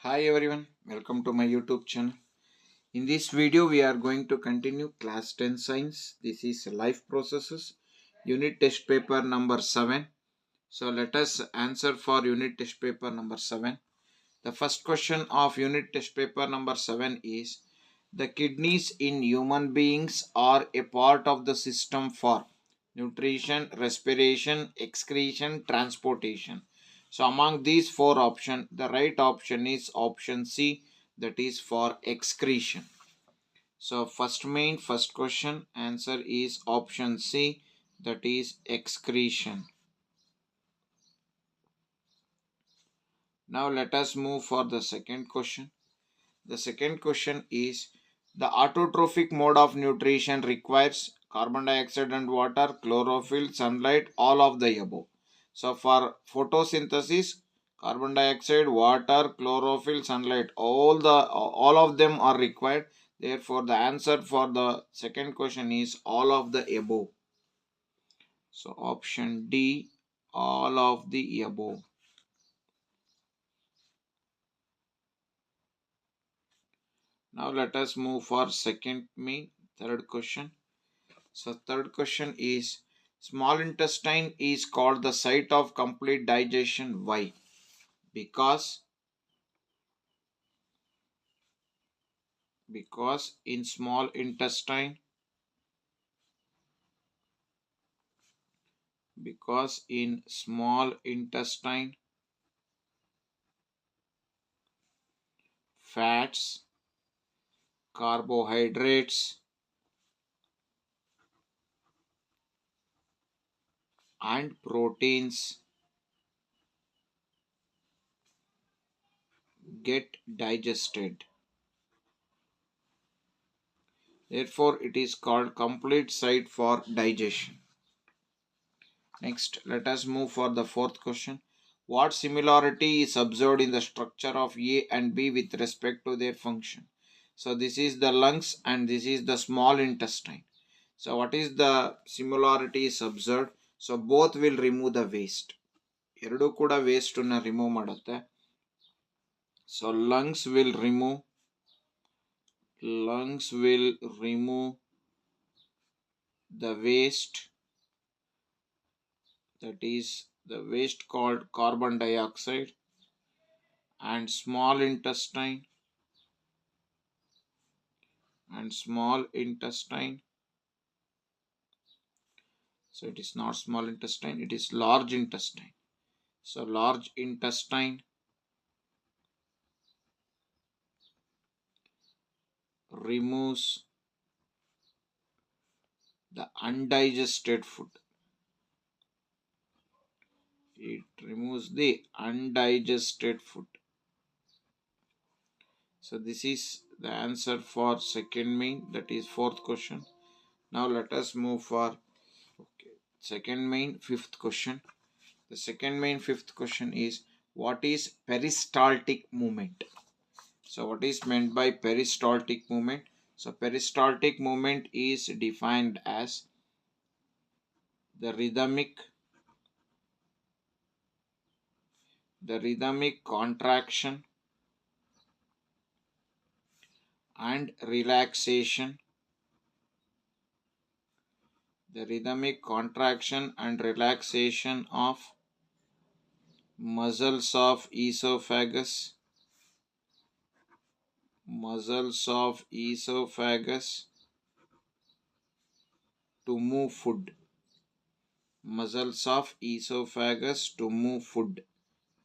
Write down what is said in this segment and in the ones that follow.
Hi everyone, welcome to my YouTube channel. In this video, we are going to continue class 10 science. This is life processes, unit test paper number 7. So let us answer for unit test paper number 7. The first question of unit test paper number 7 is, the kidneys in human beings are a part of the system for nutrition, respiration, excretion, transportation. So among these four options, the right option is option C, that is for excretion. So first question answer is option C, that is excretion. Now let us move for the second question. The second question is, the autotrophic mode of nutrition requires carbon dioxide and water, chlorophyll, sunlight, all of the above. So for photosynthesis, carbon dioxide, water, chlorophyll, sunlight, all of them are required. Therefore, the answer for the second question is all of the above. So option D, all of the above. Now let us move for third question. So third question is, small intestine is called the site of complete digestion. Why? Because in small intestine fats, carbohydrates and proteins get digested. Therefore, it is called complete site for digestion. Next, let us move for the fourth question. What similarity is observed in the structure of A and B with respect to their function? So this is the lungs and this is the small intestine. So what is the similarity is observed? So both will remove the waste. ಎರಡು ಕೂಡ waste ಅನ್ನು remove ಮಾಡುತ್ತೆ. So lungs will remove the waste, that is the waste called carbon dioxide, and small intestine so it is not small intestine, it is large intestine. So large intestine removes the undigested food. So this is the answer for second main, that is fourth question. Now let us move for second main fifth question. The second main fifth question is, what is peristaltic movement? So what is meant by peristaltic movement? So peristaltic movement is defined as the rhythmic contraction and relaxation of muscles of esophagus to move food.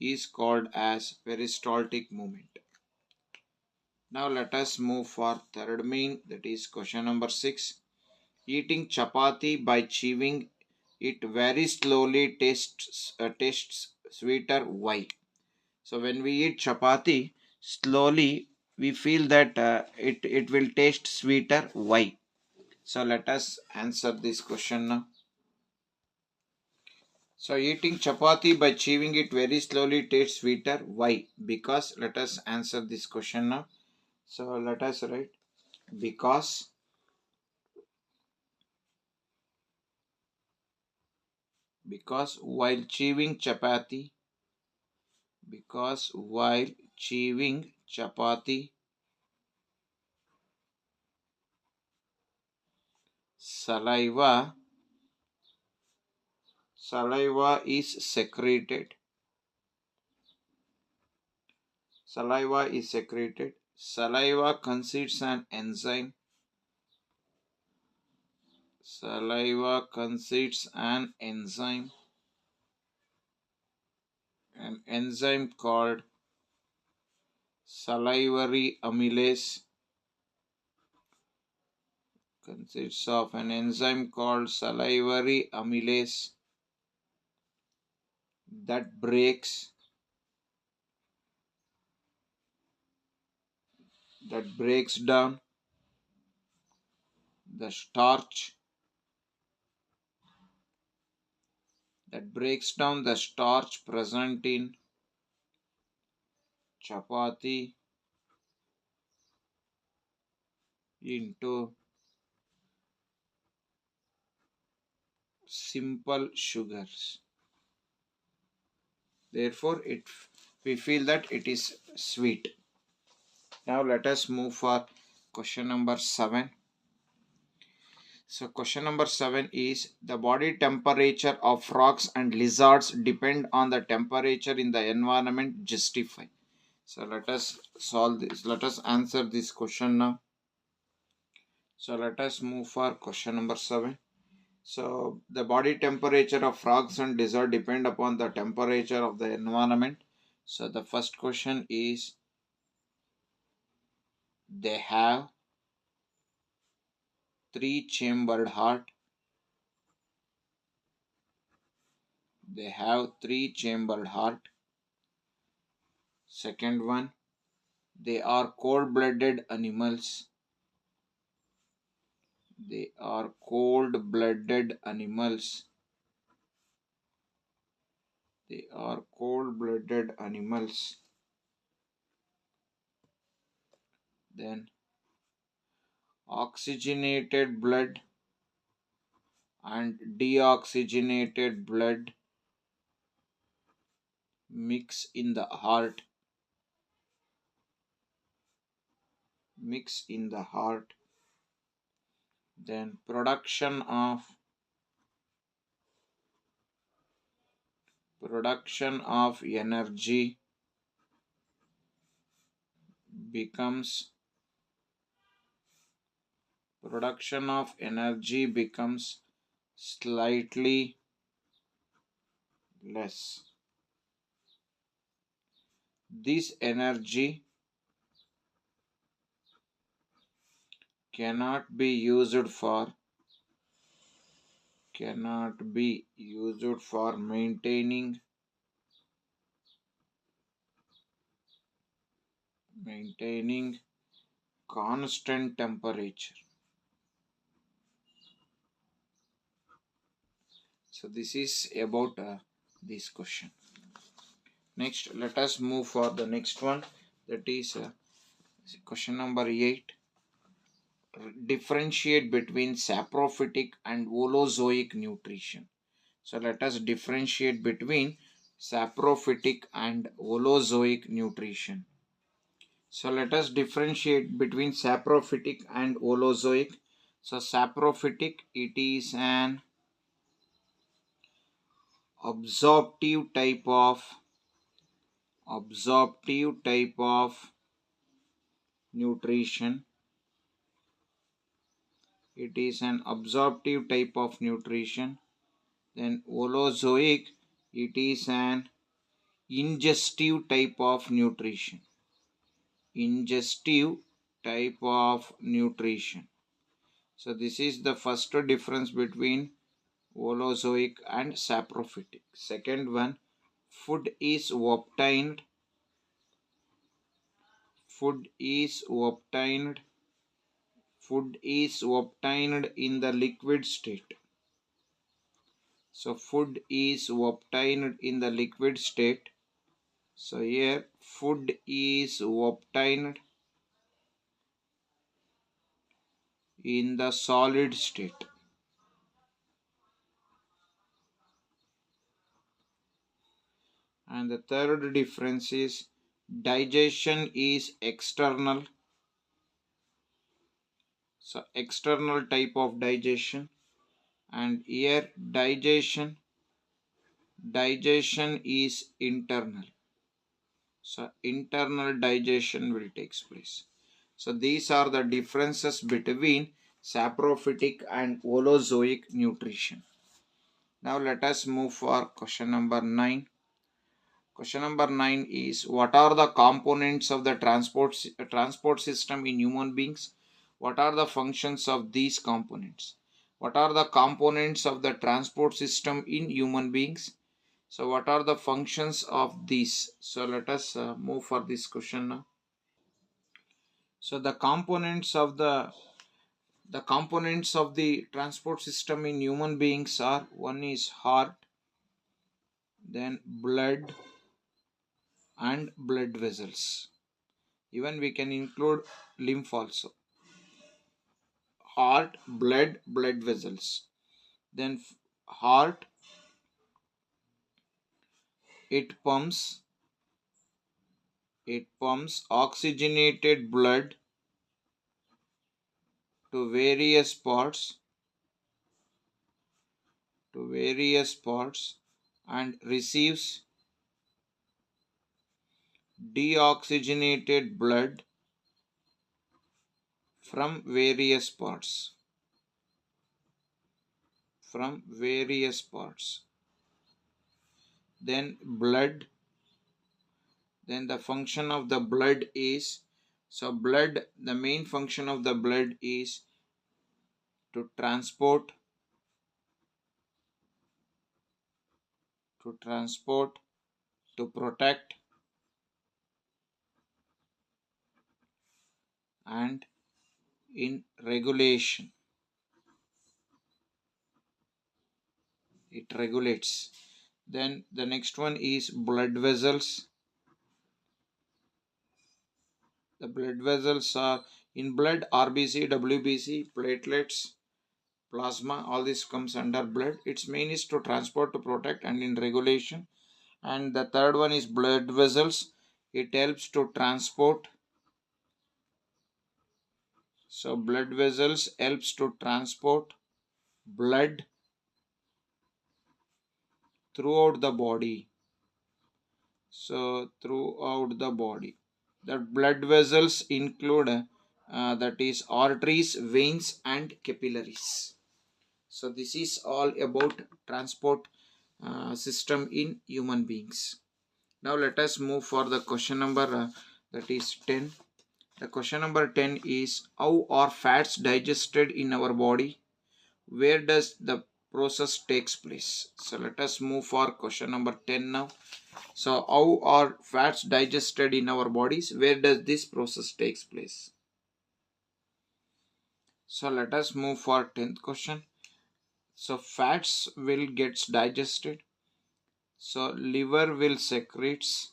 Is called as peristaltic movement. Now let us move for third main, that is question number 6. Eating chapati by chewing it very slowly tastes sweeter. Why? So when we eat chapati slowly, we feel that it will taste sweeter. Why? So let us answer this question now. So eating chapati by chewing it very slowly tastes sweeter. Why? Because, let us answer this question now. So let us write, because while chewing chapati because while chewing chapati, saliva is secreted. Saliva is secreted. Saliva consists an enzyme. Saliva consists an enzyme called salivary amylase. Consists of an enzyme called salivary amylase that breaks down the starch present in chapati into simple sugars. Therefore, we feel that it is sweet. Now let us move for question number 7. So question number 7 is the body temperature of frogs and lizards depend on the temperature in the environment. Justify. So let us solve this. Let us answer this question now. So let us move for question number 7. So the body temperature of frogs and lizards depend upon the temperature of the environment. So the first question is they have three-chambered heart. They have three-chambered heart. Second one, they are cold-blooded animals. They are cold-blooded animals. They are cold-blooded animals. Then oxygenated blood and deoxygenated blood mix in the heart. Mix in the heart. Then production of energy becomes slightly less. This energy cannot be used for maintaining constant temperature. So this is about this question. Next, let us move for the next one. That is question number 8. Differentiate between saprophytic and holozoic nutrition. So let us differentiate between saprophytic and holozoic nutrition. So let us differentiate between saprophytic and holozoic. So saprophytic, it is an absorptive type of nutrition. It is an absorptive type of nutrition. Then holozoic, it is an ingestive type of nutrition. Ingestive type of nutrition. So this is the first difference between holozoic and saprophytic. Second one, food is obtained in the liquid state. So food is obtained in the liquid state. So here food is obtained in the solid state. And the third difference is digestion is external. So external type of digestion. And here digestion is internal. So internal digestion will take place. So these are the differences between saprophytic and holozoic nutrition. Now let us move for question number 9. Question number 9 is, what are the components of the transport system in human beings? What are the functions of these components? What are the components of the transport system in human beings? So what are the functions of these? So let us move for this question now. So the components of the transport system in human beings are, one is heart, then blood and blood vessels. Even we can include lymph also. Heart, blood vessels. Then heart, it pumps oxygenated blood to various parts and receives deoxygenated blood from various parts. Then blood. Then the function of the blood is, the main function of the blood is to transport, to protect, and in regulation. It regulates. Then the next one is blood vessels. The blood vessels are in blood, RBC, WBC, platelets, plasma, all this comes under blood. Its main is to transport, to protect, and in regulation. And the third one is blood vessels. It helps to transport. So blood vessels helps to transport blood throughout the body. So throughout the body. The blood vessels include that is arteries, veins and capillaries. So this is all about transport system in human beings. Now let us move for the question number that is 10. The question number 10 is, how are fats digested in our body? Where does the process takes place? So let us move for question number 10 now. So how are fats digested in our bodies? Where does this process takes place? So let us move for 10th question. So fats will gets digested. So liver will secretes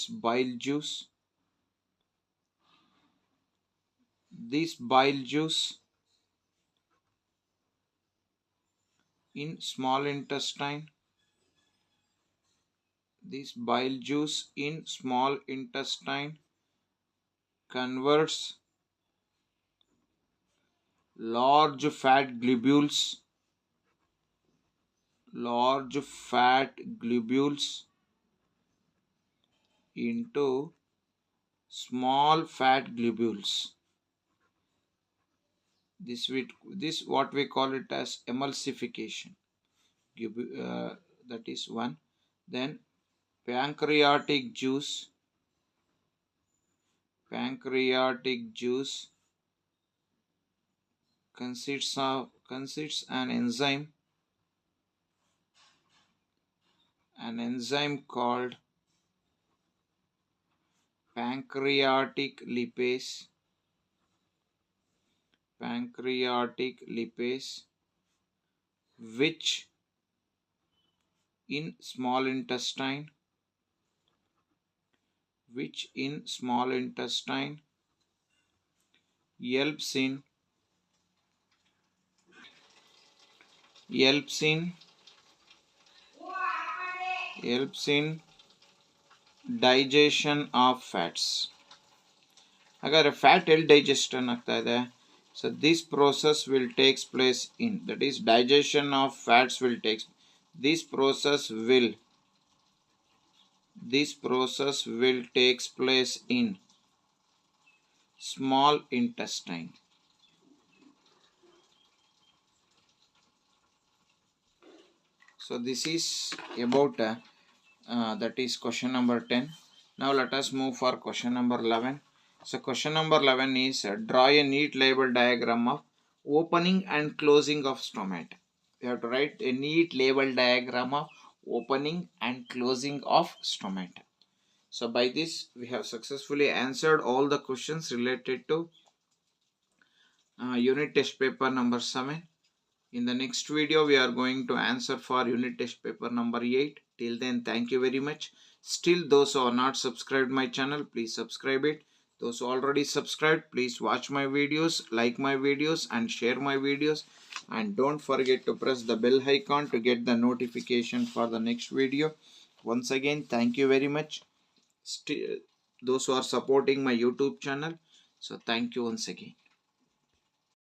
bile juice. This bile juice in small intestine. This bile juice in small intestine converts large fat globules into small fat globules. This what we call it as emulsification. That is one. Then pancreatic juice consists an enzyme called pancreatic lipase, which in small intestine helps in helps in digestion of fats. अगर fat will digestion ಆಗ್ತಾ ಇದೆ, so this process will takes place in, that is digestion of fats will takes, this process will takes place in small intestine. So this is about that is question number 10. Now let us move for question number 11. So question number 11 is draw a neat label diagram of opening and closing of stomata. You have to write a neat label diagram of opening and closing of stomata. So by this we have successfully answered all the questions related to unit test paper number 7. In the next video, we are going to answer for unit test paper number 8. Till then, thank you very much. Still, those who are not subscribed my channel, please subscribe it. Those who already subscribed, please watch my videos, like my videos and share my videos. And don't forget to press the bell icon to get the notification for the next video. Once again, thank you very much. Still, those who are supporting my YouTube channel. So thank you once again.